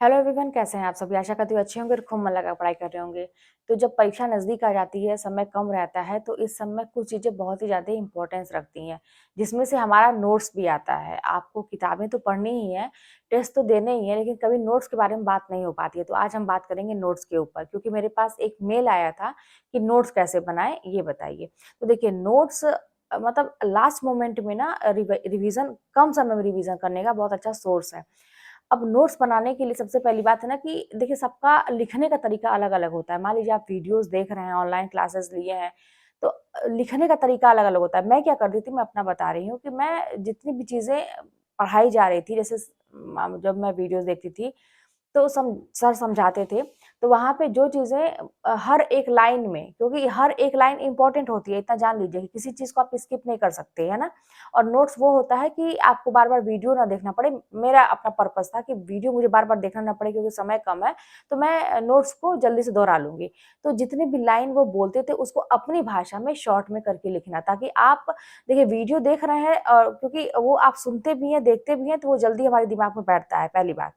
Hello everyone, कैसे हैं आप सभी। आशा करती हूँ अच्छे होंगे और खूब मन लगा पढ़ाई कर रहे होंगे। तो जब परीक्षा नज़दीक आ जाती है, समय कम रहता है, तो इस समय कुछ चीज़ें बहुत ही ज़्यादा इम्पोर्टेंस रखती हैं, जिसमें से हमारा नोट्स भी आता है। आपको किताबें तो पढ़नी ही है, टेस्ट तो देने ही है, लेकिन कभी नोट्स के बारे में बात नहीं हो पाती है। तो आज हम बात करेंगे नोट्स के ऊपर, क्योंकि मेरे पास एक मेल आया था कि नोट्स कैसे बनाएँ, ये बताइए। तो देखिए नोट्स मतलब लास्ट मोमेंट में ना रिवीज़न कम समय में रिवीज़न करने का बहुत अच्छा सोर्स है। अब नोट्स बनाने के लिए सबसे पहली बात है ना कि देखिए सबका लिखने का तरीका अलग-अलग होता है। मान लीजिए आप वीडियोज़ देख रहे हैं, ऑनलाइन क्लासेस लिए हैं, तो लिखने का तरीका अलग-अलग होता है। मैं क्या करती थी, मैं अपना बता रही हूँ कि मैं जितनी भी चीज़ें पढ़ाई जा रही थी, जैसे जब मैं वीडियोज़ देखती थी, तो सर समझाते थे, तो वहाँ पे जो चीज़ें हर एक लाइन में, क्योंकि हर एक लाइन इम्पोर्टेंट होती है, इतना जान लीजिए कि किसी चीज़ को आप स्किप नहीं कर सकते, है ना? और नोट्स वो होता है कि आपको बार-बार वीडियो ना देखना पड़े। मेरा अपना पर्पज़ था कि वीडियो मुझे बार-बार देखना ना पड़े, क्योंकि समय कम है, तो मैं नोट्स को जल्दी से दोहरा लूँगी। तो जितनी भी लाइन वो बोलते थे, उसको अपनी भाषा में शॉर्ट में करके लिखना, ताकि आप देखिए वीडियो देख रहे हैं, क्योंकि वो आप सुनते भी हैं, देखते भी हैं, तो वो जल्दी हमारे दिमाग में बैठता है, पहली बात।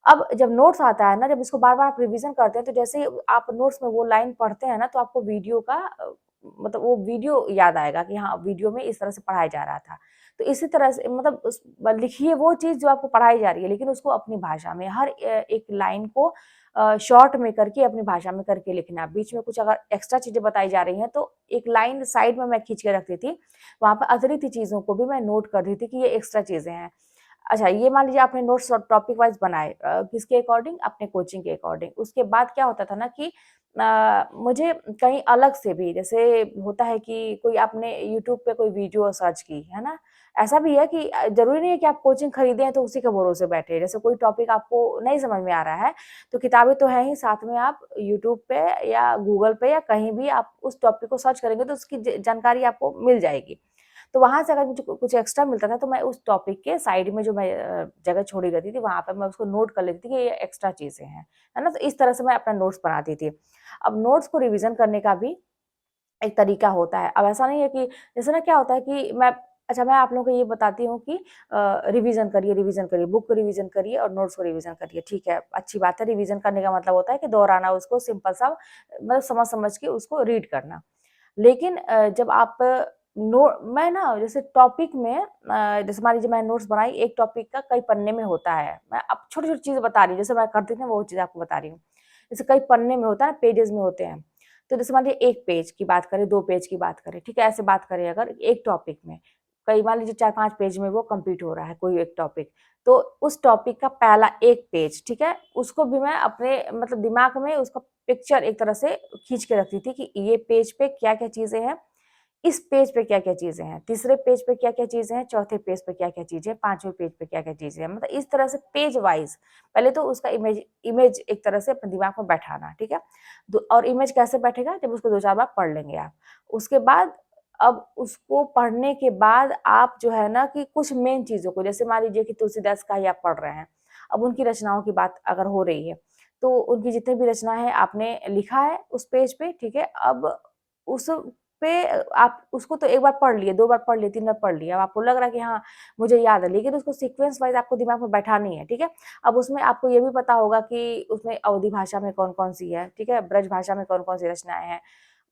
अब जब नोट्स आता है ना, जब इसको बार-बार आप रिवीज़न करते हैं, तो जैसे ही आप नोट्स में वो लाइन पढ़ते हैं ना, तो आपको वीडियो का मतलब वो वीडियो याद आएगा कि हाँ, वीडियो में इस तरह से पढ़ाया जा रहा था। तो इसी तरह से मतलब लिखिए वो चीज़ जो आपको पढ़ाई जा रही है, लेकिन उसको अपनी भाषा में हर एक लाइन को शॉर्ट में करके अपनी भाषा में करके लिखना। बीच में कुछ अगर एक्स्ट्रा चीज़ें बताई जा रही हैं, तो एक लाइन साइड में मैं खींच के रखती थी। वहाँ पे अतिरिक्त चीज़ों को भी मैं नोट कर दी थी कि ये एक्स्ट्रा चीज़ें हैं। अच्छा, ये मान लीजिए आपने नोट्स टॉपिक वाइज़ बनाए, किसके अकॉर्डिंग? अपने कोचिंग के अकॉर्डिंग। उसके बाद क्या होता था ना कि मुझे कहीं अलग से भी, जैसे होता है कि कोई आपने यूट्यूब पे कोई वीडियो सर्च की, है ना? ऐसा भी है कि ज़रूरी नहीं है कि आप कोचिंग खरीदे हैं तो उसी के भरोसे बैठे। जैसे कोई टॉपिक आपको नहीं समझ में आ रहा है, तो किताबें तो हैं ही, साथ में आप यूट्यूब पे या गूगल पे या कहीं भी आप उस टॉपिक को सर्च करेंगे, तो उसकी जानकारी आपको मिल जाएगी। तो वहाँ से अगर मुझे कुछ एक्स्ट्रा मिलता था, तो मैं उस टॉपिक के साइड में जो मैं जगह छोड़ी रहती थी, वहाँ पे मैं उसको नोट कर लेती थी कि ये एक्स्ट्रा चीज़ें हैं, है ना? तो इस तरह से मैं अपना नोट्स बनाती थी। अब नोट्स को रिवीज़न करने का भी एक तरीका होता है। अब ऐसा नहीं है कि जैसे ना क्या होता है कि मैं आप लोगों को ये बताती हूँ कि रिवीज़न करिए, बुक को रिवीज़न करिए और नोट्स को रिवीज़न करिए, ठीक है, अच्छी बात है। रिवीज़न करने का मतलब होता है कि दोहराना, उसको सिंपल सा मतलब समझ-समझ के उसको रीड करना। लेकिन जब आप नो मैं ना जैसे टॉपिक में जैसे मान लीजिए मैं नोट्स बनाई, एक टॉपिक का कई पन्ने में होता है। मैं अब छोटी-छोटी चीज़ें बता रही हूँ, जैसे मैं करती थी ना वो चीज़ आपको बता रही हूँ। जैसे कई पन्ने में होता है ना, पेजेज़ में होते हैं। तो जैसे मान लीजिए 1 पेज की बात करें, 2 पेज की बात करें, ठीक है? ऐसे बात करें अगर एक टॉपिक में, कई मान लीजिए 4-5 पेज में वो कंप्लीट हो रहा है कोई एक टॉपिक। तो उस टॉपिक का पहला 1 पेज, ठीक है? उसको भी मैं अपने मतलब दिमाग में उसका पिक्चर एक तरह से खींच के रखती थी कि ये पेज पे क्या-क्या चीज़ें हैं, इस पेज पे क्या-क्या चीज़ें हैं, तीसरे पेज पे क्या-क्या चीज़ें हैं, चौथे पेज पे क्या-क्या चीज़ें हैं, पाँचवें पेज पे क्या-क्या चीज़ें हैं। मतलब इस तरह से पेज वाइज़ पहले तो उसका इमेज इमेज एक तरह से अपने दिमाग में बैठाना, ठीक है? और इमेज कैसे बैठेगा? जब उसको 2-4 बार पढ़ लेंगे आप। उसके बाद अब उसको पढ़ने के बाद आप जो है ना कि कुछ मेन चीज़ों को, जैसे मान लीजिए कि तुलसीदास का ही आप पढ़ रहे हैं। अब उनकी रचनाओं की बात अगर हो रही है, तो उनकी जितनी भी रचना है आपने लिखा है उस पेज पे, ठीक है? अब उस पे आप उसको तो 1 बार पढ़ लिए, 2 बार पढ़ लिए, 3 बार पढ़ लिए। अब आपको लग रहा है कि हाँ, मुझे याद है, लेकिन उसको सीक्वेंस वाइज़ आपको दिमाग में बैठानी है, ठीक है? अब उसमें आपको ये भी पता होगा कि उसमें अवधी भाषा में कौन-कौन सी है, ठीक है? ब्रज भाषा में कौन-कौन सी रचनाएँ हैं।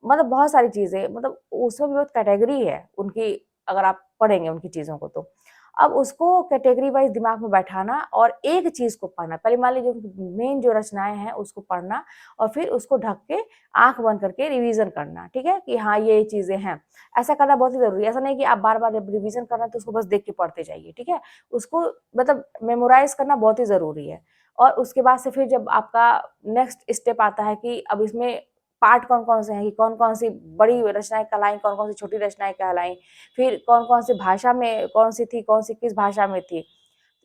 मतलब बहुत सारी चीज़ें, मतलब उसमें भी बहुत कैटेगरी है उनकी, अगर आप पढ़ेंगे उनकी चीज़ों को तो। अब उसको कैटेगरी वाइज़ दिमाग में बैठाना और एक चीज़ को पढ़ना। पहले मान लीजिए मेन जो रचनाएँ हैं उसको पढ़ना और फिर उसको ढक के आँख बंद करके रिवीज़न करना, ठीक है? कि हाँ, ये चीज़ें हैं। ऐसा करना बहुत ही ज़रूरी है। ऐसा नहीं कि आप बार-बार जब रिवीज़न कर रहे हैं तो उसको बस देख के पढ़ते जाइए, ठीक है? उसको मतलब मेमोराइज़ करना बहुत ही ज़रूरी है। और उसके बाद से फिर जब आपका नेक्स्ट स्टेप आता है कि अब इसमें पार्ट कौन-कौन से हैं, कि कौन-कौन सी बड़ी रचनाएँ कहलाईं, कौन-कौन सी छोटी रचनाएँ कहलाईं, फिर कौन-कौन सी भाषा में कौन-सी थी, कौन-सी किस भाषा में थी,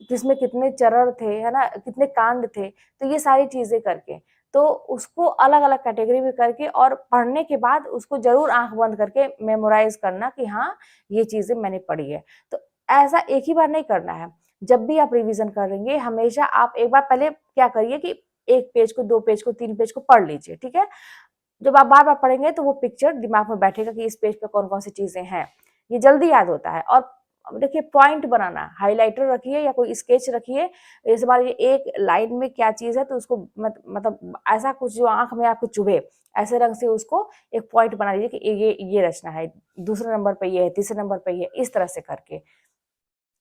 किसमें कितने चरण थे, है ना? कितने कांड थे, तो ये सारी चीज़ें करके, तो उसको अलग-अलग कैटेगरी में करके और पढ़ने के बाद उसको ज़रूर आँख बंद करके मेमोराइज़ करना कि हाँ, ये चीज़ें मैंने पढ़ी है। तो ऐसा एक ही बार नहीं करना है, जब भी आप रिवीज़न करेंगे, हमेशा आप एक बार पहले क्या करिए कि 1 पेज को, 2 पेज को, 3 पेज को पढ़ लीजिए, ठीक है? जब आप बार-बार पढ़ेंगे तो वो पिक्चर दिमाग में बैठेगा कि इस पेज पे कौन-कौन सी चीज़ें हैं। ये जल्दी याद होता है और अब देखिए पॉइंट बनाना, हाइलाइटर रखिए या कोई स्केच रखिए, जैसे मान लीजिए एक लाइन में क्या चीज़ है तो उसको मतलब ऐसा कुछ जो आँख में आपको चुभे, ऐसे रंग से उसको एक पॉइंट बना लीजिए कि ये रचना है, दूसरे नंबर पे ये है, तीसरे नंबर पे ये है, इस तरह से करके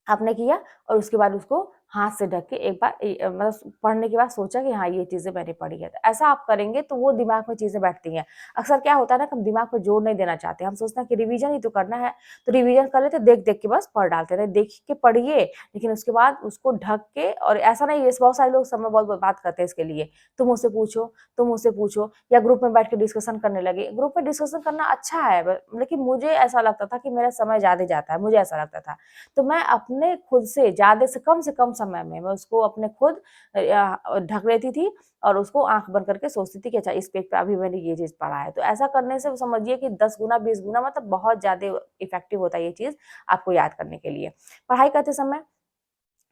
आपने किया और उसके बाद उसको हाथ से ढक के एक बार मतलब पढ़ने के बाद सोचा कि हाँ ये चीज़ें मैंने पढ़ी है। तो ऐसा आप करेंगे तो वो दिमाग में चीज़ें बैठती हैं। अक्सर क्या होता है ना कि हम दिमाग पे जोर नहीं देना चाहते, हम सोचते हैं कि रिवीजन ही तो करना है, तो रिवीजन कर लेते देख-देख के बस पढ़ डालते हैं। देख के पढ़िए, लेकिन उसके बाद उसको ढक के और ऐसा नहीं है बहुत सारे लोग समय बहुत बात करते हैं इसके लिए, तुम मुझसे पूछो, तुम मुझसे पूछो या ग्रुप में बैठ के डिस्कशन करने लगे। ग्रुप में डिस्कशन करना अच्छा है लेकिन मुझे ऐसा लगता था कि मेरा समय ज़्यादा जाता है, मुझे ऐसा लगता था। तो मैं अपने खुद से कम समय में मैं उसको अपने खुद ढक लेती थी और उसको आँख बंद करके सोचती थी कि अच्छा इस पेज पे अभी मैंने ये चीज़ पढ़ा है। तो ऐसा करने से समझिए कि 10 गुना 20 गुना मतलब बहुत ज़्यादा इफ़ेक्टिव होता है ये चीज़ आपको याद करने के लिए। पढ़ाई करते समय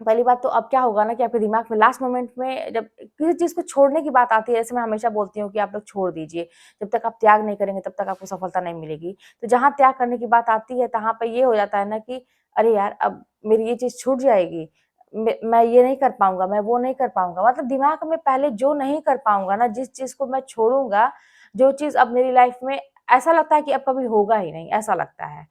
पहली बात तो अब क्या होगा ना कि आपके दिमाग में लास्ट मोमेंट में जब किसी चीज़ को छोड़ने की बात आती है, जैसे मैं हमेशा बोलती हूँ कि आप लोग छोड़ दीजिए। जब तक आप त्याग नहीं करेंगे तब तक आपको सफलता नहीं मिलेगी। तो जहाँ त्याग करने की बात आती है, तहाँ पे ये हो जाता है ना कि अरे यार! अब मेरी ये चीज़ छूट जाएगी। मैं ये नहीं कर पाऊँगा, मैं वो नहीं कर पाऊँगा। मतलब दिमाग में पहले जो नहीं कर पाऊँगा ना, जिस चीज़ को मैं छोड़ूँगा, जो चीज़ अब मेरी लाइफ़ में ऐसा लगता है कि अब कभी होगा ही नहीं, ऐसा लगता है।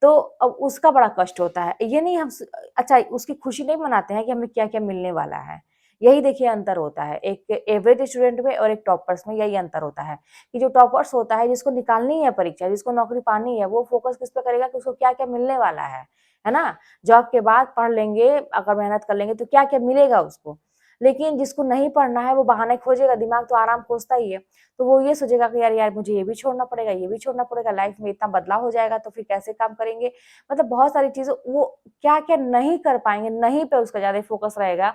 तो अब उसका बड़ा कष्ट होता है। ये नहीं हम अच्छा उसकी खुशी नहीं मनाते हैं कि हमें क्या-क्या मिलने वाला है। यही देखिए अंतर होता है, एक एवरेज स्टूडेंट में और एक टॉपर्स में यही अंतर होता है, कि जो टॉपर्स होता है जिसको निकालनी है परीक्षा, जिसको नौकरी पानी है, वो फ़ोकस किस पे करेगा कि उसको क्या-क्या मिलने वाला है ना? जॉब के बाद पढ़ लेंगे, अगर मेहनत कर लेंगे तो क्या-क्या मिलेगा उसको। लेकिन जिसको नहीं पढ़ना है वो बहाने खोजेगा, दिमाग तो आराम खोजता ही है। तो वो ये सोचेगा कि यार यार मुझे ये भी छोड़ना पड़ेगा, ये भी छोड़ना पड़ेगा, लाइफ में इतना बदलाव हो जाएगा तो फिर कैसे काम करेंगे? मतलब बहुत सारी चीज़ें वो क्या-क्या नहीं कर पाएँगे, नहीं पे उसका ज़्यादा फ़ोकस रहेगा,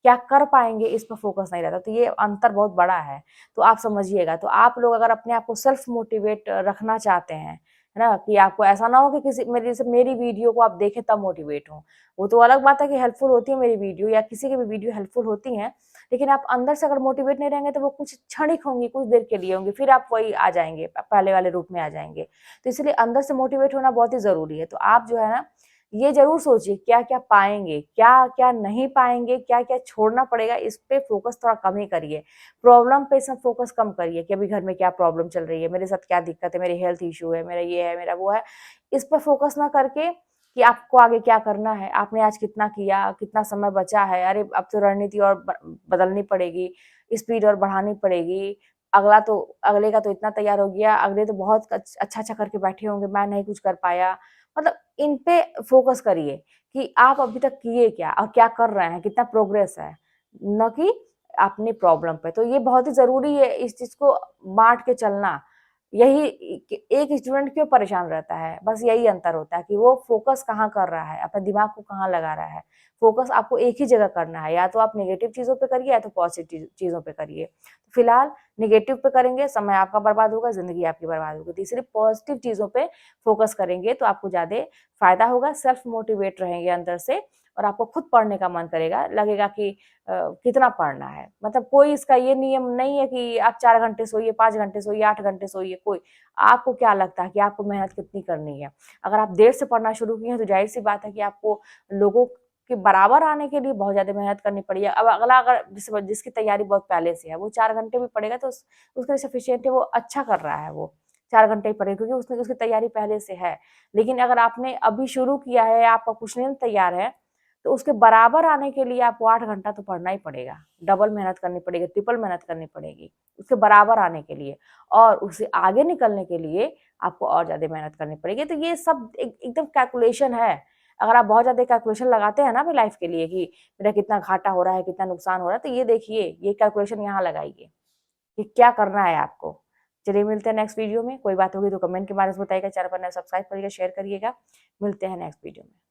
क्या कर पाएँगे इस पे फ़ोकस नहीं रहता। तो ये अंतर बहुत बड़ा है, तो आप समझिएगा। तो आप लोग अगर अपने आप को सेल्फ मोटिवेट रखना चाहते हैं, है ना? कि आपको ऐसा ना हो कि किसी मेरी जैसे मेरी वीडियो को आप देखें तब मोटिवेट हों। वो तो अलग बात है कि हेल्पफुल होती है मेरी वीडियो या किसी की भी वीडियो हेल्पफुल होती हैं, लेकिन आप अंदर से अगर मोटिवेट नहीं रहेंगे तो वो कुछ क्षणिक होंगी, कुछ देर के लिए होंगी, फिर आप वही आ जाएँगे, पहले वाले रूप में आ जाएँगे। तो इसलिए अंदर से मोटिवेट होना बहुत ही ज़रूरी है। तो आप जो है ना, ये ज़रूर सोचिए क्या-क्या पाएँगे, क्या-क्या नहीं पाएँगे, क्या-क्या छोड़ना पड़ेगा, इस पे फ़ोकस थोड़ा कम ही करिए। प्रॉब्लम पे सब फ़ोकस कम करिए कि अभी घर में क्या प्रॉब्लम चल रही है, मेरे साथ क्या दिक्कत है, मेरे हेल्थ इश्यू है, मेरा ये है, मेरा वो है। इस पे फ़ोकस ना करके कि आपको आगे क्या करना है, आपने आज कितना किया, कितना समय बचा है, अरे अब तो रणनीति और बदलनी पड़ेगी, स्पीड और बढ़ानी पड़ेगी। अगले का तो इतना तैयार हो गया, अगले तो बहुत अच्छा-अच्छा करके बैठे होंगे, मैं नहीं कुछ कर पाया। मतलब इन पे फ़ोकस करिए कि आप अभी तक किए क्या और क्या कर रहे हैं, कितना प्रोग्रेस है, ना कि अपनी प्रॉब्लम पे। तो ये बहुत ही ज़रूरी है इस चीज़ को बाँट के चलना। यही एक स्टूडेंट क्यों परेशान रहता है, बस यही अंतर होता है कि वो फ़ोकस कहाँ कर रहा है, अपने दिमाग को कहाँ लगा रहा है। फ़ोकस आपको एक ही जगह करना है, या तो आप नेगेटिव चीज़ों पे करिए या तो पॉज़िटिव चीज़ों पे करिए। फिलहाल नेगेटिव पे करेंगे, समय आपका बर्बाद होगा, ज़िंदगी आपकी बर्बाद होगी। तो इसलिए पॉज़िटिव चीज़ों पे फ़ोकस करेंगे तो आपको ज़्यादा फ़ायदा होगा, सेल्फ मोटिवेट रहेंगे अंदर से और आपको खुद पढ़ने का मन करेगा, लगेगा कि कितना पढ़ना है। मतलब कोई इसका ये नियम नहीं है कि आप 4 घंटे सोइए, 5 घंटे सोइए, 8 घंटे सोइए, कोई आपको क्या लगता है कि आपको मेहनत कितनी करनी है? अगर आप देर से पढ़ना शुरू किए हैं तो ज़ाहिर-सी बात है कि आपको लोगों के बराबर आने के लिए बहुत ज़्यादा मेहनत करनी पड़ी है। अब अगला अगर जिसकी तैयारी बहुत पहले से है, वो 4 घंटे भी पढ़ेगा तो उसके लिए सफिशिएंट है, वो अच्छा कर रहा है वो। 4 घंटे ही पढ़ेगा क्योंकि उसने उसकी तैयारी पहले से है। लेकिन अगर आपने अभी शुरू किया है, आपका कुछ नहीं तैयार है, तो उसके बराबर आने के लिए आपको 8 घंटा तो पढ़ना ही पड़ेगा। डबल मेहनत करनी पड़ेगी, ट्रिपल मेहनत करनी पड़ेगी, उसके बराबर आने के लिए और उससे आगे निकलने के लिए आपको और ज़्यादा मेहनत करनी पड़ेगी। तो ये सब एकदम कैलकुलेशन है। अगर आप बहुत ज़्यादा कैलकुलेशन लगाते हैं ना अपनी लाइफ़ के लिए कि मेरा कितना घाटा हो रहा है, कितना नुकसान हो रहा है, तो ये देखिए, ये कैलकुलेशन यहाँ लगाइए कि क्या करना है आपको। चलिए मिलते हैं नेक्स्ट वीडियो में। कोई बात होगी तो कमेंट के माध्यम से बताइएगा, चैनल पर नए सब्सक्राइब करिएगा, शेयर करिएगा। मिलते हैं नेक्स्ट वीडियो में।